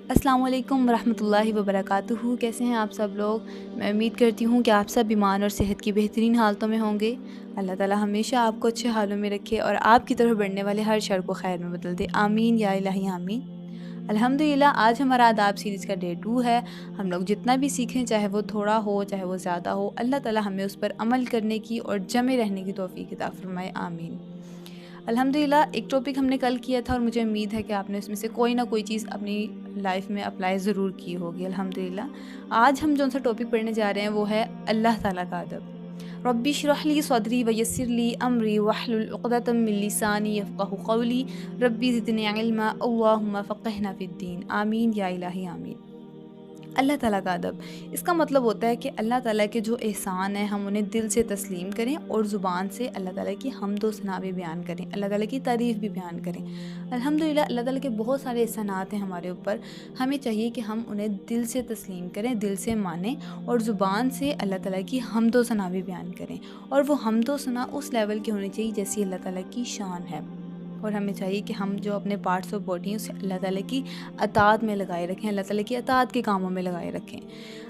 अस्सलाम वालेकुम रहमतुल्लाहि व बरकातुहू। कैसे हैं आप सब लोग? मैं उम्मीद करती हूँ कि आप सब ईमान और सेहत की बेहतरीन हालतों में होंगे। अल्लाह ताला हमेशा आपको अच्छे हालों में रखे और आपकी तरफ बढ़ने वाले हर शर को खैर में बदल दे। आमीन या इलाही आमीन। अल्हम्दुलिल्लाह, आज हमारा आदाब सीरीज़ का डे 2 है। हम लोग जितना भी सीखें, चाहे वो थोड़ा हो चाहे वो ज़्यादा हो, अल्लाह ताला हमें उस पर अमल करने की और जमे रहने की तौफ़ीक अता फ़रमाए, आमीन। अल्हम्दुलिल्लाह, एक टॉपिक हमने कल किया था और मुझे उम्मीद है कि आपने उसमें से कोई ना कोई चीज़ अपनी लाइफ में अप्लाई ज़रूर की होगी अल्हम्दुलिल्लाह। आज हम जौन सा टॉपिक पढ़ने जा रहे हैं वो है अल्लाह ताला का अदब। रब्बी इश्रह ली सदरी व यस्सिर ली अमरी वहलुल उक़दतम मिन लिसानी यफ़क़हू क़ौली रब्बी ज़िदनी इल्मा अल्लाहुम्मा फ़क़्हिना फ़िद्दीन आमीन या इलाही आमीन। अल्लाह ताला का अदब, इसका मतलब होता है कि अल्लाह ताला के जो एहसान हैं हम उन्हें दिल से तस्लीम करें और ज़ुबान से अल्लाह ताला की हम्द व सना भी बयान करें, अल्लाह ताला की तारीफ़ भी बयान करें। अल्हम्दुलिल्लाह, अल्लाह ताला के बहुत सारे एहसानात हैं हमारे ऊपर। हमें चाहिए कि हम उन्हें दिल से तस्लीम करें, दिल से मानें और ज़ुबान से अल्लाह ताला की हम्द व सना भी बयान करें। और वो हम्द व सना उस लेवल की होनी चाहिए जैसी अल्लाह ताला की शान है। और हमें चाहिए कि हम जो अपने पार्ट्स ऑफ बॉडी हैं उसे अल्लाह ताला की अताअत में लगाए रखें, अल्लाह ताला की अताअत के कामों में लगाए रखें।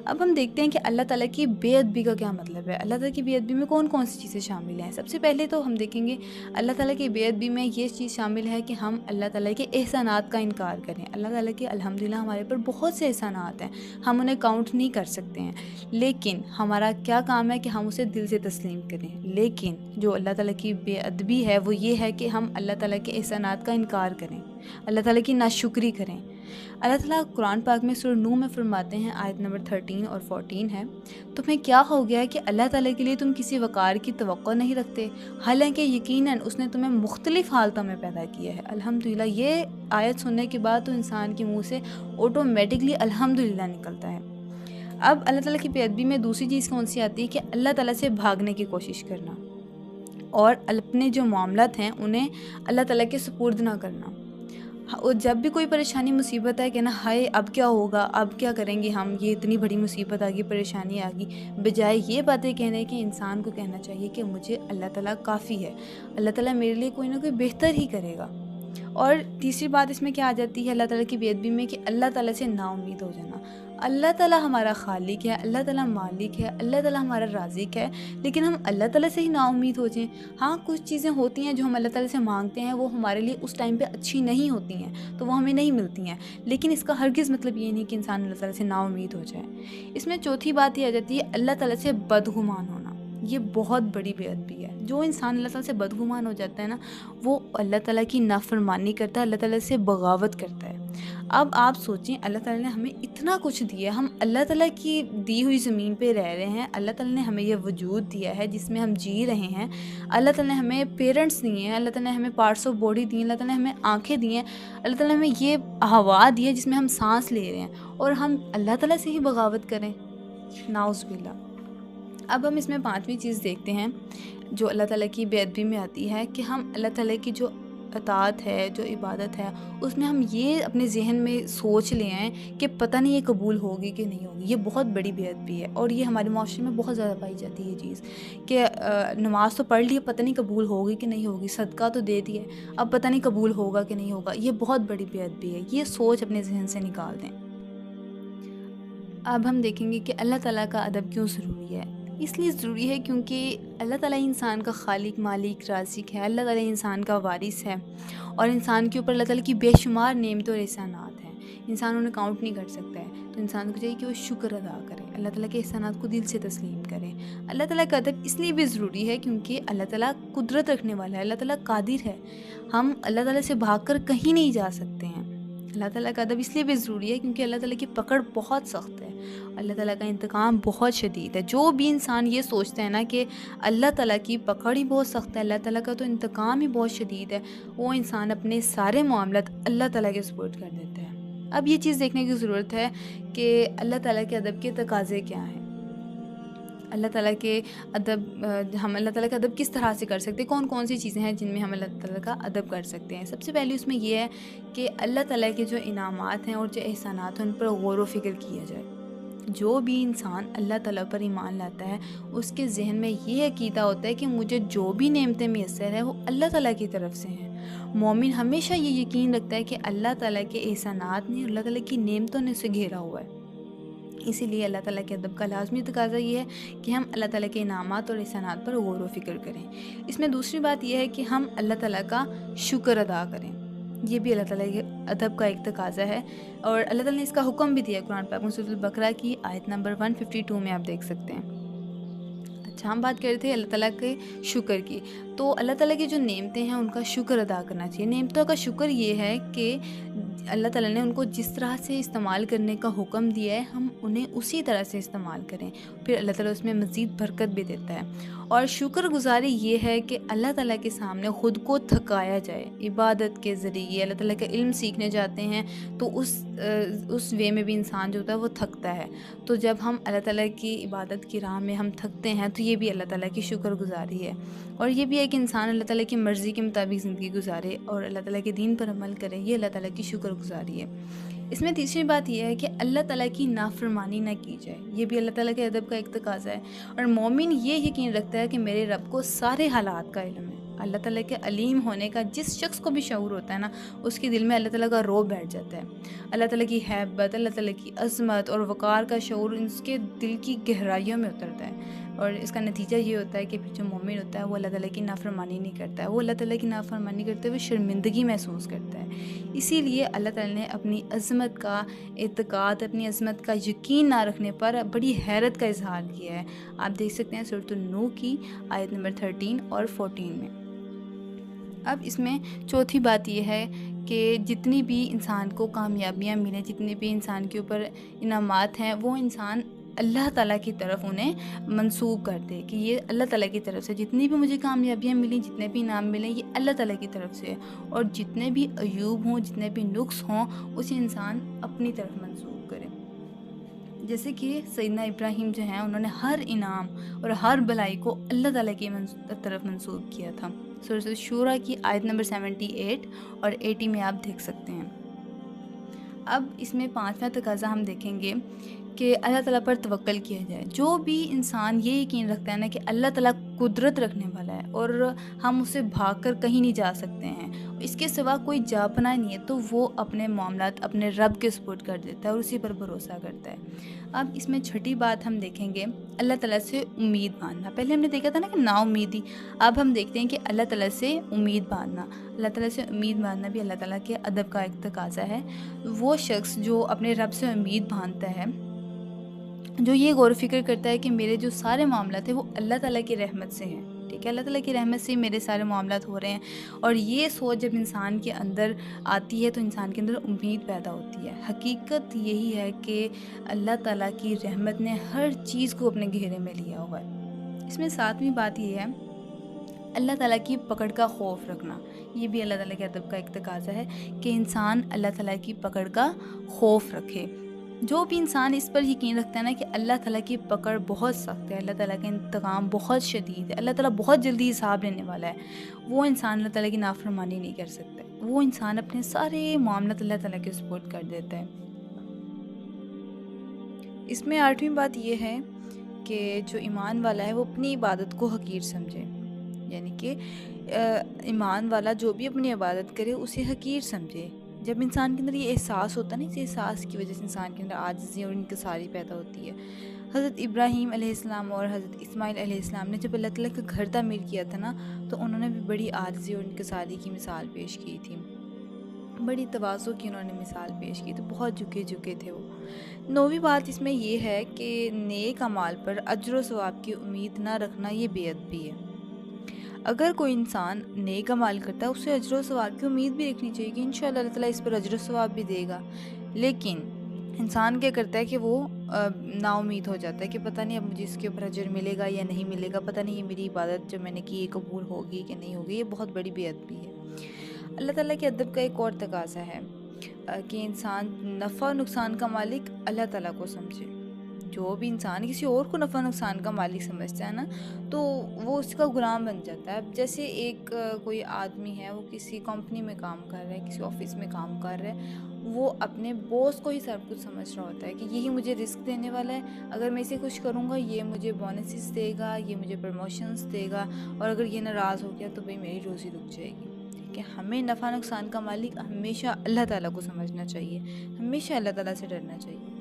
अब हम देखते हैं कि अल्लाह ताला की बेअदबी का क्या मतलब है। अल्लाह ताला की बेअदबी में कौन-कौन सी चीज़ें शामिल हैं। सबसे पहले तो हम देखेंगे अल्लाह ताला की बेअदबी में ये चीज़ शामिल है कि हम अल्लाह ताला के एहसानात का इनकार करें। अल्लाह ताला के अल्हम्दुलिल्लाह हमारे ऊपर बहुत से एहसानात हैं, हम उन्हें काउंट नहीं कर सकते हैं। लेकिन हमारा क्या काम है कि हम उसे दिल से तस्लीम करें। लेकिन जो अल्लाह ताला की बेअदबी है वो ये है कि हम अल्लाह ताला के एहसानात का इनकार करें, अल्लाह ताला की नाशुक्री करें। अल्लाह ताला कुरान पाक में सूरह नूह में फरमाते हैं, आयत नंबर 13 और 14 है, तुम्हें क्या हो गया है कि अल्लाह ताला के लिए तुम किसी वक़ार की तवक्को नहीं रखते, हालांकि यकीनन उसने तुम्हें मुख्तलिफ़ हालतों में पैदा किया है। अल्हम्दुलिल्लाह, ये आयत सुनने के बाद तो इंसान के मुँह से ऑटोमेटिकली अल्हम्दुलिल्लाह निकलता है। अब अल्लाह ताला की बेअदबी में दूसरी चीज़ कौन सी आती है कि अल्लाह ताला से भागने की कोशिश करना और अपने जो मामलात हैं उन्हें अल्लाह ताला के सुपुर्द ना करना। और जब भी कोई परेशानी मुसीबत है कि ना हाय अब क्या होगा, अब क्या करेंगे हम, ये इतनी बड़ी मुसीबत आ गई, परेशानी आ गई, बजाय ये बातें कहने के इंसान को कहना चाहिए कि मुझे अल्लाह ताला काफ़ी है, अल्लाह ताला मेरे लिए कोई ना कोई बेहतर ही करेगा। और तीसरी बात इसमें क्या आ जाती है अल्लाह ताला की बेअदबी में कि अल्लाह ताला से नाउम्मीद हो जाना। अल्लाह ताला हमारा खालिक है, अल्लाह ताला मालिक है, अल्लाह ताला हमारा राज़िक है, लेकिन हम अल्लाह ताला से ही नाउम्मीद हो जाएँ। हाँ, कुछ चीज़ें होती हैं जो हम अल्लाह ताला से मांगते हैं, वो हमारे लिए उस टाइम पे अच्छी नहीं होती हैं, तो वो हमें नहीं मिलती हैं। लेकिन इसका हरगिज़ मतलब ये नहीं कि इंसान अल्लाह ताला से नाउम्मीद हो जाए। इसमें चौथी बात ये आ जाती है अल्लाह ताला से बदगुमान होना। ये बहुत बड़ी बेअदबी है। जो इंसान अल्लाह ताला से बदगुमान हो जाता है ना, वो अल्लाह ताला की नाफरमानी करता है, अल्लाह ताला से बगावत करता है। अब आप सोचें, अल्लाह ताला ने हमें इतना कुछ दिया, हम अल्लाह ताला की दी हुई ज़मीन पे रह रहे हैं, अल्लाह ताला ने हमें ये वजूद दिया है जिसमें हम जी रहे हैं, अल्लाह ताला ने हमें पेरेंट्स दिए हैं, अल्लाह ताला ने हमें पार्ट्स ऑफ बॉडी दी हैं, अल्लाह ताला ने हमें आँखें दी हैं, अल्लाह ताला ने हमें ये हवा दी है जिसमें हम सांस ले रहे हैं और हम अल्लाह ताला से ही बगावत करें, नाउज़ुबिल्लाह। अब हम इसमें पाँचवीं चीज़ देखते हैं जो अल्लाह ताला की बेअदबी में आती है कि हम अल्लाह ताला की जो अताअत है, जो इबादत है, उसमें हम ये अपने ज़हन में सोच ले आएँ कि पता नहीं ये कबूल होगी कि नहीं होगी। ये बहुत बड़ी बेअदबी है और ये हमारे माशरे में बहुत ज़्यादा पाई जाती है ये चीज़ कि नमाज़ तो पढ़ ली है, पता नहीं कबूल होगी कि नहीं होगी, सदका तो दे दिया है, अब पता नहीं कबूल होगा कि नहीं होगा। ये बहुत बड़ी बेअदबी है, ये सोच अपने ज़हन से निकाल दें। अब हम देखेंगे कि अल्लाह ताला का अदब क्यों ज़रूरी है। इसलिए ज़रूरी है क्योंकि अल्लाह ताला इंसान का खालिक, मालिक, राज़िक है। अल्लाह ताला इंसान का वारिस है और इंसान के ऊपर अल्लाह ताला की बेशुमार नेमतें और एहसानात हैं। इंसान उन्हें काउंट नहीं कर सकता है, तो इंसान को चाहिए कि वो शुक्र अदा करे, अल्लाह ताला के एहसानात को दिल से तस्लीम करें। अल्लाह ताला का अदब इसलिए भी ज़रूरी है क्योंकि अल्लाह ताला कुदरत रखने वाला है, अल्लाह ताला कादिर है। हम अल्लाह ताला से भागकर कहीं नहीं जा सकते हैं। अल्लाह ताला का अदब इसलिए भी ज़रूरी है क्योंकि अल्लाह ताला की पकड़ बहुत सख्त है, अल्लाह ताला का इंतकाम बहुत शदीद है। जो भी इंसान ये सोचता है ना कि अल्लाह ताला की पकड़ ही बहुत सख्त है, अल्लाह ताला का तो इंतकाम ही बहुत शदीद है, वो इंसान अपने सारे मामलात अल्लाह ताला के सुपुर्द कर देता है। अब ये चीज़ देखने की ज़रूरत है कि अल्लाह ताला के अदब के तकाज़े क्या हैं। अल्लाह ताला के हम अल्लाह ताला का अदब किस तरह से कर सकते हैं, कौन-कौन सी चीज़ें हैं जिनमें हम अल्लाह ताला का अदब कर सकते हैं। सबसे पहले उसमें ये है कि अल्लाह ताला के जो इनामात हैं और जो एहसानात हैं उन पर गौर व फ़िक्र किया जाए। जो भी इंसान अल्लाह ताला पर ईमान लाता है उसके ज़हन में ये अक़ीदा होता है कि मुझे जो भी नेमतें मैसर है वो अल्लाह ताला की तरफ से हैं। मोमिन हमेशा ये यकीन रखता है कि अल्लाह ताला के एहसानात ने, अल्लाह ताला की नेमतों ने उसे घेरा हुआ है। इसीलिए अल्लाह ताला के अदब का लाज़मी तकाज़ा ये है कि हम अल्लाह ताला के इनामात और एहसानात पर गौर व फ़िक्र करें। इसमें दूसरी बात ये है कि हम अल्लाह ताला का शुक्र अदा करें। ये भी अल्लाह ताला के अदब का एक तकाज़ा है और अल्लाह ताला ने इसका हुक्म भी दिया है कुरान पाक में सूरह अल-बकरा की आयत नंबर 152 में आप देख सकते हैं। अच्छा, हम बात कर रहे थे अल्लाह ताला के शुक्र की। तो अल्लाह ताला की जो नेमतें हैं उनका शुक्र अदा करना चाहिए। नेमतों का शुक्र ये है कि अल्लाह ताला ने उनको जिस तरह से इस्तेमाल करने का हुक्म दिया है हम उन्हें उसी तरह से इस्तेमाल करें, फिर अल्लाह ताला उसमें मज़ीद बरकत भी देता है। और शुक्रगुज़ारी ये है कि अल्लाह ताला के सामने ख़ुद को थकाया जाए। इबादत के ज़रिए अल्लाह ताला का इल्म सीखने जाते हैं तो उस वे में भी इंसान जो होता है वो थकता है। तो जब हम अल्लाह ताला की इबादत की राह में हम थकते हैं तो ये भी अल्लाह ताला की शुक्रगुज़ारी है। और ये भी है कि इंसान अल्लाह ताला की मर्ज़ी के मुताबिक ज़िंदगी गुजारे और अल्लाह ताला के दीन पर अमल करे, ये अल्लाह ताला की शुक्रगुज़ारी है। इसमें तीसरी बात यह है कि अल्लाह ताला की नाफरमानी ना की जाए। ये भी अल्लाह ताला के अदब का एक तकाज़ा है। और मोमिन ये यकीन रखता है कि मेरे रब को सारे हालात का इल्म है। अल्लाह ताला के अलीम होने का जिस शख्स को भी शऊर होता है ना, उसके दिल में अल्लाह ताला का रौब बैठ जाता है। अल्लाह ताला की हैबत, अल्लाह ताला की अज़मत और वक़ार का शऊर उसके दिल की गहराइयों में उतरता है। और इसका नतीजा ये होता है कि फिर जो मोमिन होता है वो अल्लाह ताला की नाफरमानी नहीं करता है। वो अल्लाह ताला की नाफरमानी करते हुए शर्मिंदगी महसूस करता है। इसीलिए अल्लाह ताला ने अपनी अज़मत का एतक़ाद, अपनी अज़मत का यकीन ना रखने पर बड़ी हैरत का इज़हार किया है। आप देख सकते हैं सूरह अन-नूह की आयत नंबर 13 और 14 में। अब इसमें चौथी बात ये है कि जितनी भी इंसान को कामयाबियाँ मिलें, जितने भी इंसान के ऊपर इनामात हैं, वो इंसान अल्लाह ताला की तरफ उन्हें मंसूब कर दे कि ये अल्लाह ताला की तरफ से जितनी भी मुझे कामयाबियाँ मिली, जितने भी इनाम मिले, ये अल्लाह ताला की तरफ से है। और जितने भी अयूब हों, जितने भी नुक्स हों, उसे इंसान अपनी तरफ मंसूब करे। जैसे कि सैयदना इब्राहीम जो हैं उन्होंने हर इनाम और हर भलाई को अल्लाह ताला की तरफ मंसूब किया था। सूरह शूरा की आयत नंबर 78 और 80 में आप देख सकते हैं। अब इसमें पाँचवा तकाज़ा हम देखेंगे कि अल्लाह ताला पर तवक्कल किया जाए। जो भी इंसान ये यकीन रखता है ना कि अल्लाह ताला कुदरत रखने वाला है और हम उससे भागकर कहीं नहीं जा सकते हैं, इसके सिवा कोई जापना नहीं है, तो वो अपने मामलात अपने रब के सुपुर्द कर देता है और उसी पर भरोसा करता है। अब इसमें छठी बात हम देखेंगे अल्लाह ताला से उम्मीद बांधना। पहले हमने देखा था ना कि नाउमीदी, अब हम देखते हैं कि अल्लाह ताला से उम्मीद बांधना। अल्लाह ताला से उम्मीद बांधना भी अल्लाह ताला के अदब का एक तकाज़ा है। वो शख्स जो अपने रब से उम्मीद बांधता है, जो ये गौर फ़िक्र करता है कि मेरे जो सारे मामलात हैं वो अल्लाह ताला की रहमत से हैं, ठीक है, अल्लाह ताला की रहमत से मेरे सारे मामलात हो रहे हैं। और ये सोच जब इंसान के अंदर आती है तो इंसान के अंदर उम्मीद पैदा होती है। हकीकत यही है कि अल्लाह ताला की रहमत ने हर चीज़ को अपने घेरे में लिया हुआ है। इसमें सातवीं बात ये है अल्लाह ताला की पकड़ का खौफ रखना। ये भी अल्लाह ताला के अदब का एक तकाज़ा है कि इंसान अल्लाह ताला की पकड़ का खौफ रखे। जो भी इंसान इस पर यकीन रखता है ना कि अल्लाह ताला की पकड़ बहुत सख्त है, अल्लाह ताला का इंतकाम बहुत शदीद है, अल्लाह ताला बहुत जल्दी हिसाब लेने वाला है, वो इंसान अल्लाह ताला की नाफरमानी नहीं कर सकता। वो इंसान अपने सारे मामलात अल्लाह ताला के सुपुर्द कर देता है। इसमें आठवीं बात ये है कि जो ईमान वाला है वो अपनी इबादत को हकीर समझे। यानी कि ईमान वाला जो भी अपनी इबादत करे उसे हकीर समझे। जब इंसान के अंदर ये एहसास होता है ना, इस एहसास की वजह से इंसान के अंदर आजिज़ी और इनकिसारी पैदा होती है। हज़रत इब्राहीम अलैहिस्सलाम और हज़रत इस्माइल अलैहिस्सलाम ने जब अल्लाह ताला का घर तामीर किया था ना, तो उन्होंने भी बड़ी आजिज़ी और इनकिसारी की मिसाल पेश की थी, बड़ी तवाज़ु की उन्होंने मिसाल पेश की, तो बहुत झुके झुके थे वो। नौवीं बात इसमें ये है कि नेक अमाल पर अजर व सवाब की उम्मीद ना रखना, ये बेअदबी है। अगर कोई इंसान नेक अमाल करता है उसे अजर व सवाब की उम्मीद भी रखनी चाहिए कि इंशाअल्लाह अल्लाह ताला इस पर अजर व सवाब भी देगा। लेकिन इंसान क्या करता है कि वो नाउम्मीद हो जाता है कि पता नहीं अब मुझे इसके ऊपर अजर मिलेगा या नहीं मिलेगा, पता नहीं ये मेरी इबादत जो मैंने की ये कबूल होगी कि नहीं होगी। ये बहुत बड़ी बेअदबी है। अल्लाह ताला के अदब का एक और तकाज़ा है कि इंसान नफ़ा नुकसान का मालिक अल्लाह ताला को समझे। जो भी इंसान किसी और को नफ़ा नुकसान का मालिक समझता है ना, तो वो उसका गुलाम बन जाता है। अब जैसे एक कोई आदमी है, वो किसी कंपनी में काम कर रहा है, किसी ऑफिस में काम कर रहा है, वो अपने बॉस को ही सब कुछ समझ रहा होता है कि यही मुझे रिस्क देने वाला है, अगर मैं इसे कुछ करूँगा ये मुझे बोनसेस देगा, ये मुझे प्रमोशंस देगा, और अगर ये नाराज़ हो गया तो भाई मेरी रोज़ी रुक जाएगी। کہ ہمیں نفع نقصان کا مالک ہمیشہ اللہ تعالیٰ کو سمجھنا چاہیے، ہمیشہ اللہ تعالیٰ سے ڈرنا چاہیے۔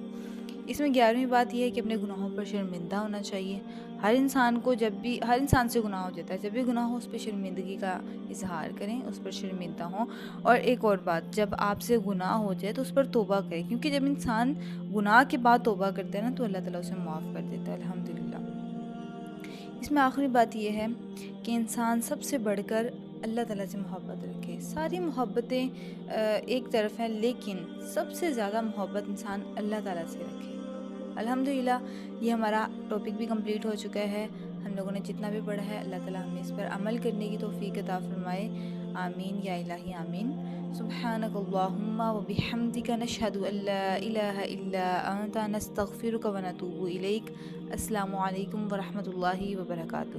اس میں 11ویں بات یہ ہے کہ اپنے گناہوں پر شرمندہ ہونا چاہیے۔ ہر انسان سے گناہ ہو جاتا ہے، جب بھی گناہ ہو اس پہ شرمندگی کا اظہار کریں، اس پر شرمندہ ہوں۔ اور ایک اور بات، جب آپ سے گناہ ہو جائے تو اس پر توبہ کریں، کیونکہ جب انسان گناہ کے بعد توبہ کرتا ہے نا تو اللہ تعالیٰ اسے معاف کر دیتا ہے، الحمدللہ۔ اس میں آخری بات یہ ہے کہ انسان سب سے بڑھ کر اللہ تعالیٰ سے محبت رکھے۔ ساری محبتیں ایک طرف ہیں، لیکن سب سے زیادہ محبت انسان اللہ تعالیٰ سے رکھے۔ الحمدللہ یہ ہمارا ٹاپک بھی کمپلیٹ ہو چکا ہے۔ ہم لوگوں نے جتنا بھی پڑھا ہے اللہ تعالیٰ ہمیں اس پر عمل کرنے کی توفیق عطا فرمائے، آمین یا الہی آمین۔ سبحانک اللہم و بحمدک نشہد ان لا الہ الا انت نستغفرک و نتوب الیک۔ السلام علیکم ورحمۃ اللہ وبرکاتہ۔